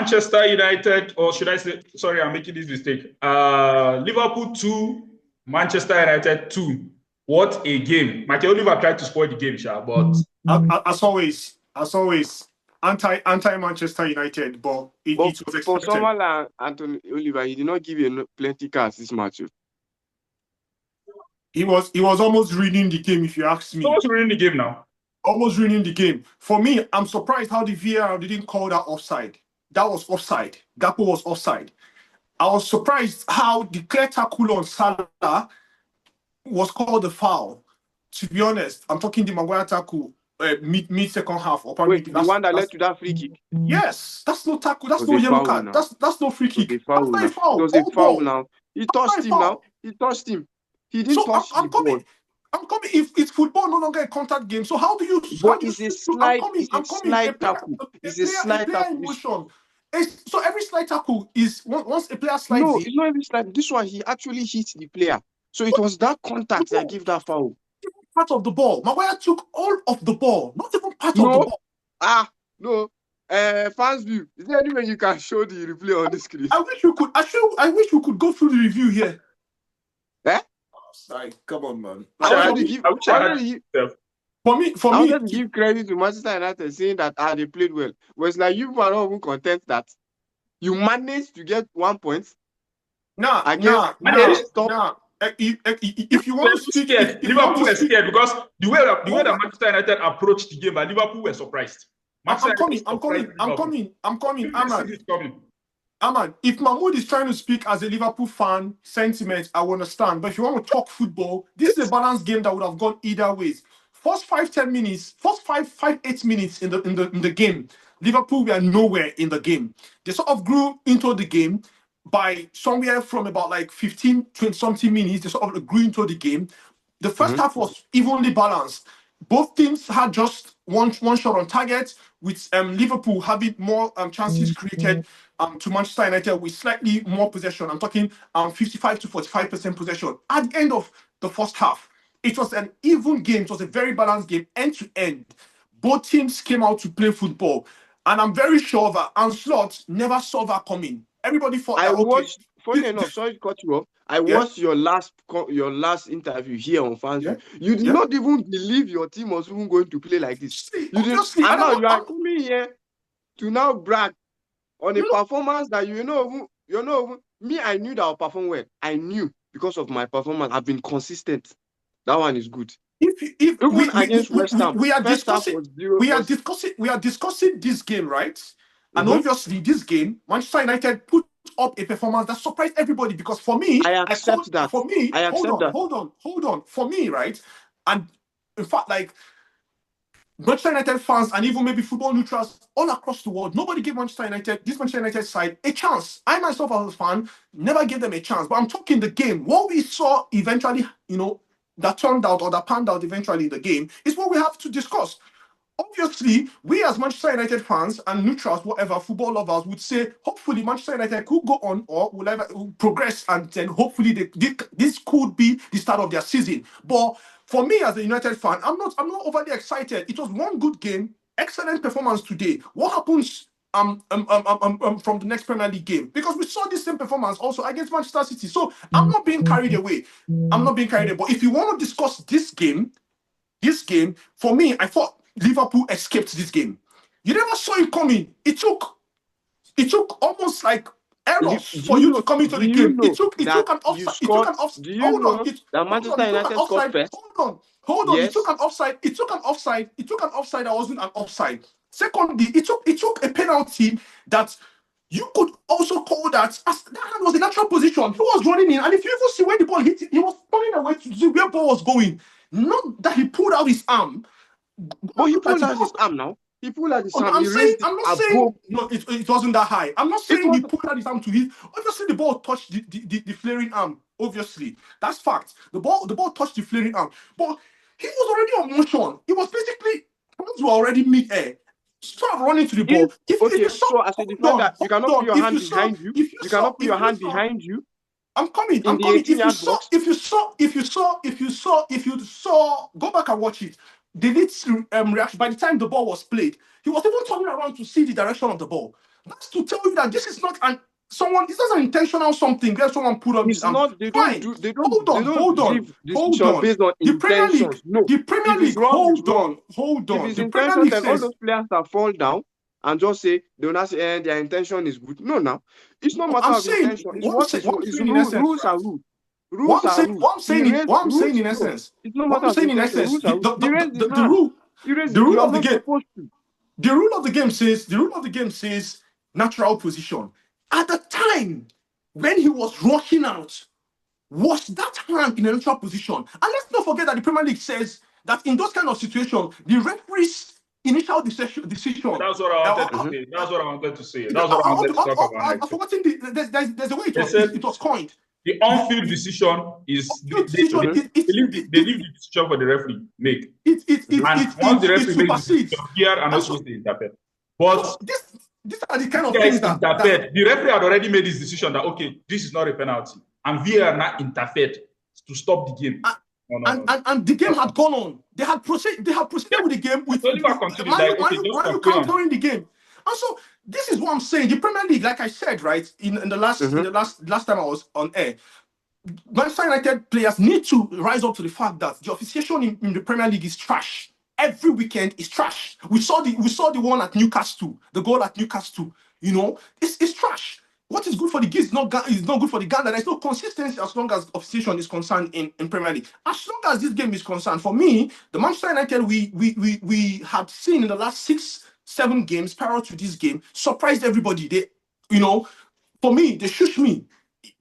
Manchester United, or should I say, sorry, I'm making this mistake. Liverpool 2, Manchester United 2. What a game. Michael Oliver tried to spoil the game, but as always, anti Manchester United, but it was expected. For someone like Anthony Oliver, he did not give you plenty cards this match. He was almost ruining the game, if you ask me. Almost ruining the game now. Almost ruining the game. For me, I'm surprised how the VAR didn't call that offside. That was offside. Gakpo was offside. I was surprised how the clear tackle on Salah was called a foul. To be honest, I'm talking the Maguire tackle mid second half. Wait, the one that led to that free kick? Yes, that's no tackle. That's no yellow card. Now. That's no free kick. That's not a foul. It was a foul now. He touched him now. He touched him. He didn't touch the ball. I'm coming. If it's football, no longer a contact game. So how do you? But it's a slide. It's a slide tackle. It's a slide tackle. So every slide tackle is once a player slides. No, it's not every slide. This one he actually hit the player. So it was that contact that gave that foul. Part of the ball. Maguire took all of the ball, not even part of the ball. No. Fans view. Is there any way you can show the replay on the screen? I wish you could. I wish we could go through the review here. Sorry, come on, man. For me, give credit to Manchester United saying that they played well. Was like you were not even content that you managed to get 1 point. If you want to speak, Liverpool were scared because the way that Manchester United approached the game, and Liverpool were surprised. I'm coming. Ahmed, if Mahmud is trying to speak as a Liverpool fan sentiment, I understand. But if you want to talk football, this is a balanced game that would have gone either ways. First 5-8 minutes in the game, Liverpool were nowhere in the game. They sort of grew into the game by somewhere from about like 15, 20 something minutes. They sort of grew into the game. The first half was evenly balanced. Both teams had just one shot on target, with Liverpool having more chances created to Manchester United with slightly more possession. I'm talking 55 to 45% possession. At the end of the first half, it was an even game. It was a very balanced game, end to end. Both teams came out to play football. And I'm very sure that Ancelotti never saw that coming. Everybody thought funny enough, sorry to cut you off. I watched your last interview here on Fans. Yeah? You did not even believe your team was even going to play like this. You are coming here to now brag on a performance that you're not even. Me, I knew that I'll perform well. I knew because of my performance. I've been consistent. That one is good. We are discussing this game, right? And obviously, this game, Manchester United put up a performance that surprised everybody, because for me, I accept that. Hold on. For me, right? And in fact, like Manchester United fans and even maybe football neutrals all across the world, nobody gave this Manchester United side a chance. I myself as a fan never gave them a chance. But I'm talking the game. What we saw eventually, that turned out or that panned out eventually in the game is what we have to discuss. Obviously, we as Manchester United fans and neutrals, whatever, football lovers would say, hopefully Manchester United could go on or will ever progress, and then hopefully this could be the start of their season. But for me as a United fan, I'm not overly excited. It was one good game, excellent performance today. What happens from the next Premier League game? Because we saw this same performance also against Manchester City. So I'm not being carried away. But if you want to discuss this game, for me, I thought Liverpool escaped this game. You never saw it coming. It took almost like errors for you to come into the game. It took an offside. Hold on. It took an offside that wasn't an offside. Secondly, it took a penalty that you could also call that was a natural position. He was running in, and if you even see where the ball hit, he was running away to see where the ball was going. Not that he pulled out his arm. But he pulled out his arm now. He pulled out his arm. I'm not saying no, it wasn't that high. I'm not saying he pulled out his arm to hit. Obviously, the ball touched the flaring arm. Obviously, that's fact. The ball touched the flaring arm. But he was already on motion. It was basically, hands were already mid-air. Start running to the ball. So as a defender, you cannot put your hand behind you. You cannot put your hand behind you. I'm coming. If you saw, go back and watch it. The lead's reaction by the time the ball was played, he was even turning around to see the direction of the ball. That's to tell you that this is not it's not an intentional something that someone put on. It's not. They don't fine. They don't. Hold on. Hold on. Based on The Premier League. intentions. No. The Premier League. Hold on. If it's The Premier League then says all those players that fall down and just say they will not say their intention is good. No, now it's not matter of intention. It's rules are rules. Rules are rules. What I'm saying in essence. It's not matter of intention. The rule of the game. The rule of the game says natural position. At the time when he was rushing out, was that hand in a natural position? And let's not forget that the Premier League says that in those kind of situations, the referee's initial decision. That's what I wanted to say. That's what I wanted to talk about. I've forgotten there's a way it was coined. The on-field decision is they leave the decision for the referee make. And once the referee makes the decision, here and also the interpret. But these are the kind of things that the referee had already made his decision that okay, this is not a penalty, and VAR now interfered to stop the game. And the game had gone on. They had proceeded with the game with Manu countering the game. And so this is what I'm saying. The Premier League, like I said, right, in the last time I was on air, Manchester United players need to rise up to the fact that the officiation in the Premier League is trash. Every weekend is trash. We saw the one at Newcastle, the goal at Newcastle. You know, it's trash. What is good for the geese is not good for the gander. There's no consistency as long as officiation is concerned in Premier League. As long as this game is concerned, for me, the Manchester United we had seen in the last 6-7 games prior to this game surprised everybody. They, for me, they shush me.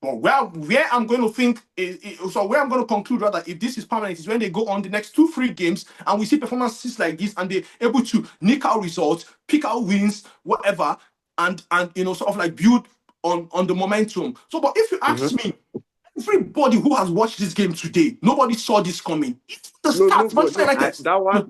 But where I'm going to think where I'm going to conclude rather, if this is permanent, is when they go on the next 2-3 games and we see performances like this and they're able to nick out results, pick out wins, whatever, and sort of like build on the momentum. So, but if you ask me, everybody who has watched this game today, nobody saw this coming. It's the start Manchester United.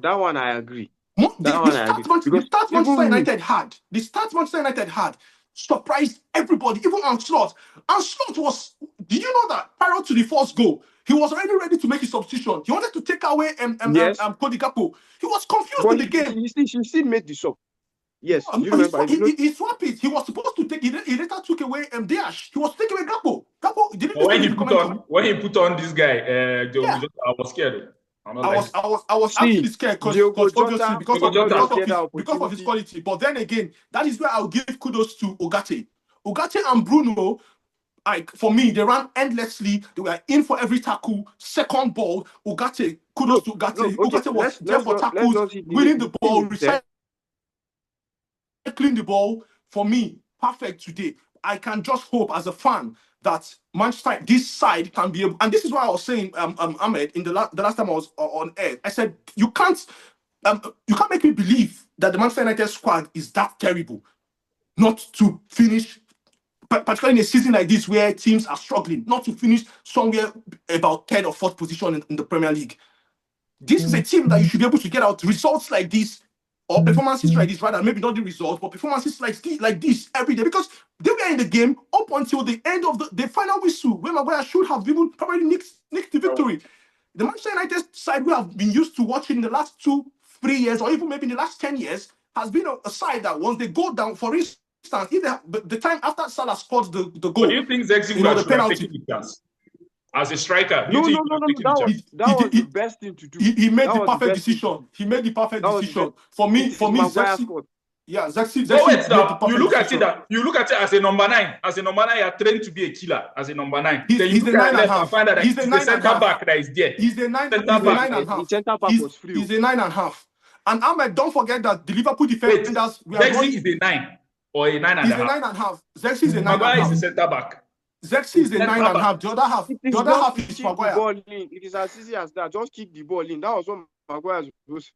That one I agree. The start Manchester United had surprised everybody, even Ancelotti. Ancelotti was. Did you know that prior to the first goal, he was already ready to make his substitution? He wanted to take away Cody Gakpo. He was confused in the game. He still made the sub. Yes, he swapped it. He was supposed to take. He later took away Diaz. He was taking away Gakpo. Gakpo didn't. When he put on this guy, I was scared. I was actually scared because of his quality. But then again, that is where I'll give kudos to Ugarte. Ugarte and Bruno, for me, they ran endlessly. They were in for every tackle. Second ball, Ugarte. Kudos to Ugarte. Ugarte was there for tackles, winning the ball, recycling the ball. For me, perfect today. I can just hope as a fan that Manchester, this side can be able, and this is why I was saying, Ahmed, in the last time I was on air, I said you can't make me believe that the Manchester United squad is that terrible, not to finish, particularly in a season like this where teams are struggling, not to finish somewhere about 3rd or 4th position in the Premier League. This is a team that you should be able to get out results like this, or performances like this, rather, maybe not the results, but performances like this every day, because they were in the game up until the end of the final whistle, when Maguire should have even probably nicked the victory. The Manchester United side we have been used to watching in the last 2-3 years, or even maybe in the last 10 years, has been a side that once they go down, for instance, if the time after Salah scored the goal, but do you think Zexi would have taken the chance? As a striker, no. That was the best thing to do. He made the perfect decision. He made the perfect decision. For me, Zexi. Yeah, Zexi. You look at it as a number 9. As a number 9, you are trained to be a killer. As a number 9, he's the 9.5. He's the center back that is there. He's the 9.5. The center back was free. He's the 9.5. And Ahmed, don't forget that the Liverpool defenders. Zexi is a 9 or a 9.5. He's a 9.5. Zexi is a 9.5. Maguire is the center back. Zexi is a 9.5. The other half is Maguire. It is as easy as that. Just kick the ball in. That was what Maguire was.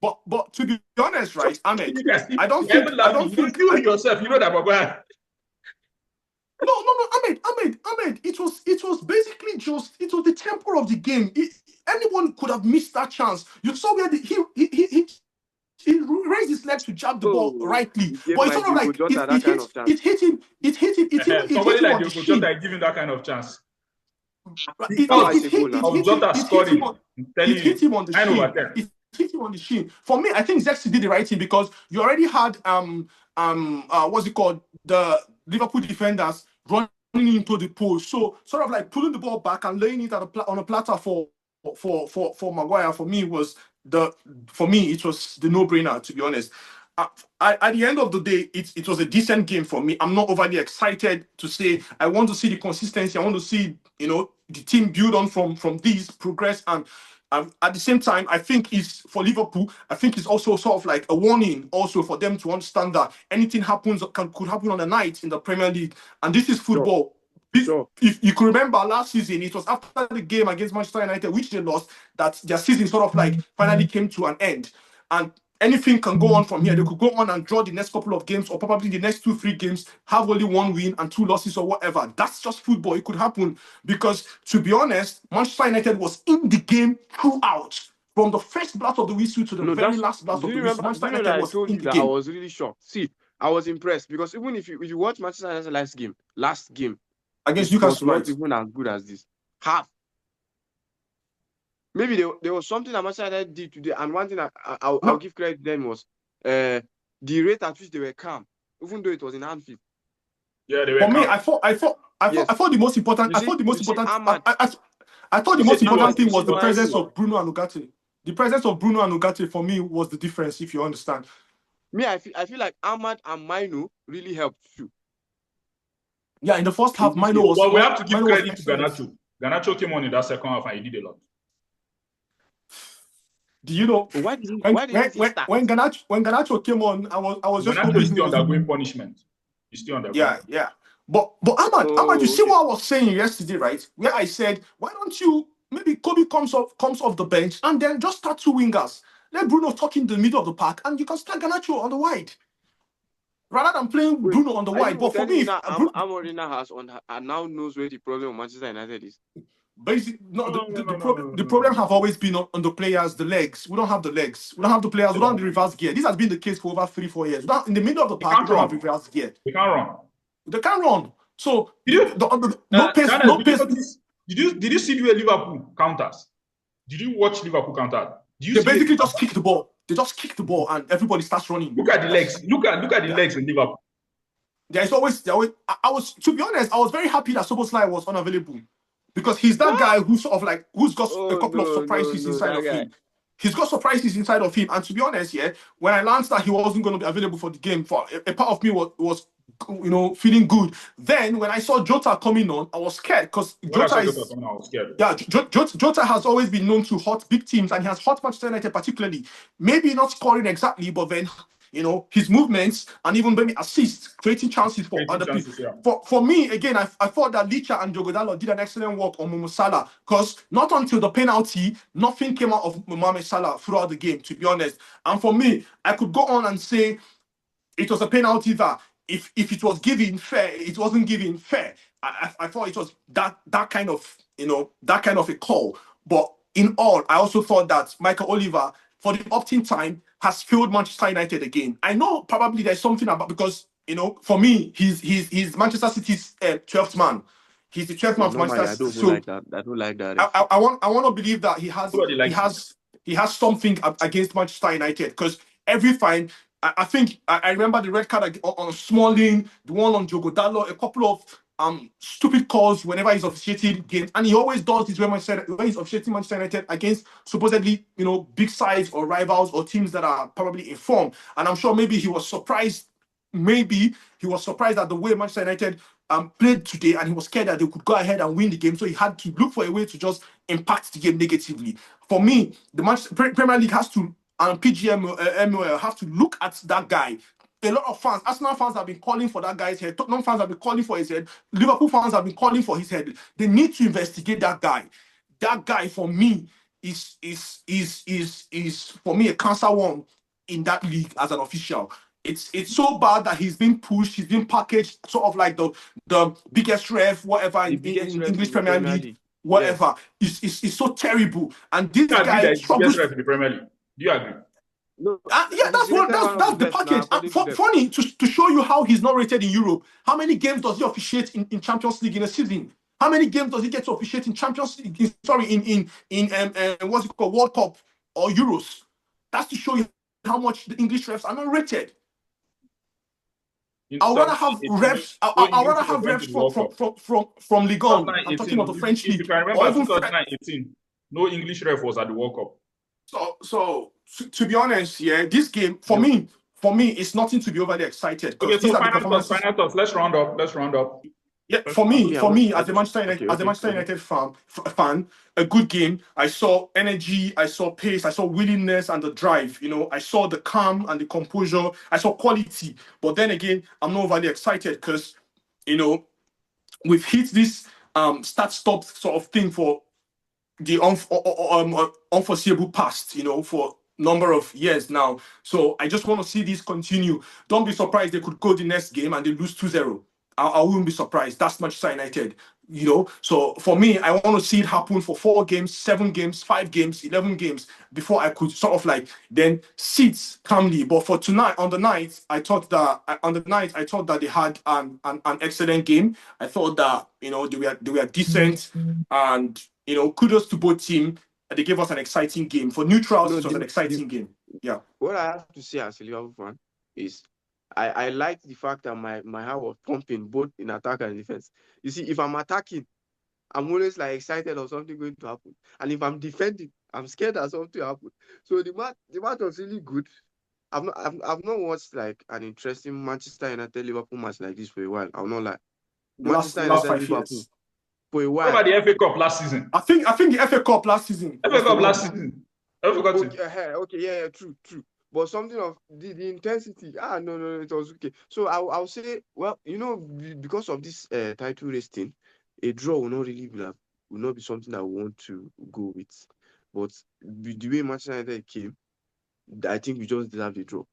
But to be honest, right, Ahmed, I don't think you yourself. You know that Maguire. No, Ahmed. It was basically just the tempo of the game. Anyone could have missed that chance. You saw where he raised his legs to jab the ball rightly, but it's sort of like it hit him. Somebody like Diogo Jota give him that kind of chance. It hit him on the hit him on the shin. For me, I think Zexi did the right thing because you already had what's it called, the Liverpool defenders running into the post, so sort of like pulling the ball back and laying it on a platter for Maguire. For me, it was the no-brainer, to be honest. At the end of the day, it was a decent game for me. I'm not overly excited to say I want to see the consistency. I want to see the team build on from these progress, and at the same time, I think it's for Liverpool. I think it's also sort of like a warning also for them to understand that anything could happen on the night in the Premier League, and this is football. Sure. If you could remember last season, it was after the game against Manchester United, which they lost, that their season sort of like finally came to an end. And anything can go on from here. They could go on and draw the next couple of games, or probably the next 2-3 games, have only 1 win and 2 losses or whatever. That's just football. It could happen because, to be honest, Manchester United was in the game throughout. From the first blast of the whistle to the very last blast of the whistle, Manchester United was in the game. I was really shocked. See, I was impressed because even if you watch Manchester United last game, against Newcastle, not even as good as this. Half. Maybe there was something that Manchester United did today, and one thing I'll give credit to them was the rate at which they were calm, even though it was in Anfield. Yeah, they were. For me, I thought the most important. I thought the most important thing was the presence of Bruno and Ugarte. The presence of Bruno and Ugarte for me was the difference, if you understand. Me, I feel like Ahmed and Mino really helped too. Yeah, in the first half, Mino was. But we have to give credit to Garnacho. Garnacho came on in that second half and he did a lot. Do you know why did he start? When Garnacho came on, I was just hoping he's still undergoing punishment. He's still undergoing. Yeah. But Ahmad, you see what I was saying yesterday, right? Where I said, why don't you maybe Kobe comes off the bench and then just start 2 wingers. Let Bruno talk in the middle of the park and you can start Garnacho on the wide. Rather than playing Bruno on the wide. But for me, Amorim now knows where the problem of Manchester United is. Basically, the problem have always been on the players, the legs. We don't have the legs. We don't have the players. We don't have the reverse gear. This has been the case for over 3-4 years. In the middle of the park, we don't have reverse gear. They can't run. They can't run. So no pace. Did you see the way Liverpool counters? Did you watch Liverpool counter? They basically just kick the ball. They just kick the ball and everybody starts running. Look at the legs. Look at the legs in Liverpool. There's always. I was, to be honest, I was very happy that Szoboszlai was unavailable because he's that guy who's got a couple of surprises inside of him. He's got surprises inside of him, and to be honest, when I learned that he wasn't going to be available for the game, for a part of me was feeling good. Then when I saw Jota coming on, I was scared because Jota has always been known to hurt big teams, and he has hurt Manchester United particularly. Maybe not scoring exactly, but then his movements and even maybe assists, creating chances for other people. Yeah. For me, again, I thought that Licha and Diogo Dalot did an excellent work on Mohamed Salah because not until the penalty, nothing came out of Mohamed Salah throughout the game, to be honest. And for me, I could go on and say it was a penalty that if it was given fair, it wasn't given fair. I thought it was that kind of a call. But in all, I also thought that Michael Oliver, for the opt-in time, has failed Manchester United again. I know probably there's something about, because for me, he's Manchester City's 12th man. He's the 12th man of Manchester City. I don't like that. I want to believe that he has something against Manchester United, because every time I think I remember the red card on Smalling, the one on Diogo Dalot, a couple of stupid calls whenever he's officiating games, and he always does this when he's officiating Manchester United against supposedly big sides or rivals or teams that are probably in form. And I'm sure maybe he was surprised. Maybe he was surprised at the way Manchester United played today, and he was scared that they could go ahead and win the game. So he had to look for a way to just impact the game negatively. For me, the Premier League has to, and PGMOL have to look at that guy. A lot of fans, Arsenal fans have been calling for that guy's head. Tottenham fans have been calling for his head. Liverpool fans have been calling for his head. They need to investigate that guy. That guy, for me, is for me a cancer one in that league as an official. It's so bad that he's been pushed, he's been packaged, sort of like the biggest ref, whatever, in English Premier League, whatever. Yes. It's so terrible. And this guy struggles. Biggest ref in the Premier League. Do you agree? No, that's the package. Funny to show you how he's not rated in Europe. How many games does he officiate in Champions League in a season? How many games does he get to officiate in Champions League? In what's it called, World Cup or Euros? That's to show you how much the English refs are not rated. I'd rather have refs. I'd rather have refs from Ligue 1. I'm talking of the French league. If I remember, 2018, no English ref was at the World Cup. So to be honest, yeah, this game for me, it's nothing to be overly excited. Okay, so final thoughts. Let's round up. Yeah, for me, as a Manchester United fan, a good game. I saw energy, I saw pace, I saw willingness and the drive. You know, I saw the calm and the composure. I saw quality. But then again, I'm not overly excited because, you know, we've hit this start-stop sort of thing for the unforeseeable past. You know, for number of years now. So I just want to see this continue. Don't be surprised they could go the next game and they lose 2-0. I wouldn't be surprised. That's Manchester United, you know. So for me, I want to see it happen for 4 games, 7 games, 5 games, 11 games before I could sort of like then sit calmly. But for tonight, on the night, I thought that they had an excellent game. I thought that, you know, they were decent, and, you know, kudos to both teams. They gave us an exciting game. For neutrals, it was an exciting game. Yeah. What I have to say as a Liverpool fan is I like the fact that my heart was pumping both in attack and defense. You see, if I'm attacking, I'm always like excited of something going to happen. And if I'm defending, I'm scared that something happen. So the match was really good. I've not watched like an interesting Manchester United Liverpool match like this for a while. I'll not lie. Manchester United Liverpool for a while. What about the FA Cup last season? I think the FA Cup last season. FA Cup last season. I forgot okay, yeah, true. But something of the intensity, no, it was okay. So I'll say, well, you know, because of this title race thing, a draw will not be something I want to go with. But the way Manchester United came, I think we just deserve the draw.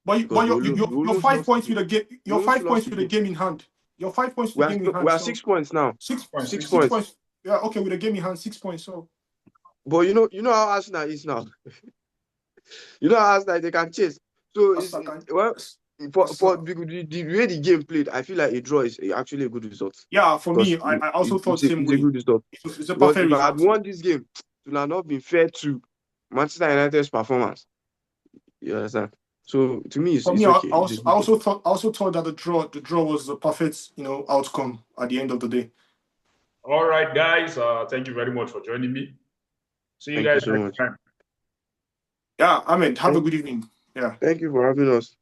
But your 5 points with the game, your 5 points with the game in hand. Your 5 points with the game in hand. We are 6 points now. 6 points. Yeah, okay, with the game in hand, 6 points. So. But you know how Arsenal is now. You know how Arsenal they can chase. So for the way the game played, I feel like a draw is actually a good result. Yeah, for me, I also thought same way. It's a good result. It's a perfect result. If I had won this game, it would have not been fair to Manchester United's performance. You understand? So to me, it's okay. I also thought that the draw was the perfect, you know, outcome at the end of the day. All right, guys. Thank you very much for joining me. See you guys next time. Yeah, Ahmed, have a good evening. Yeah. Thank you for having us.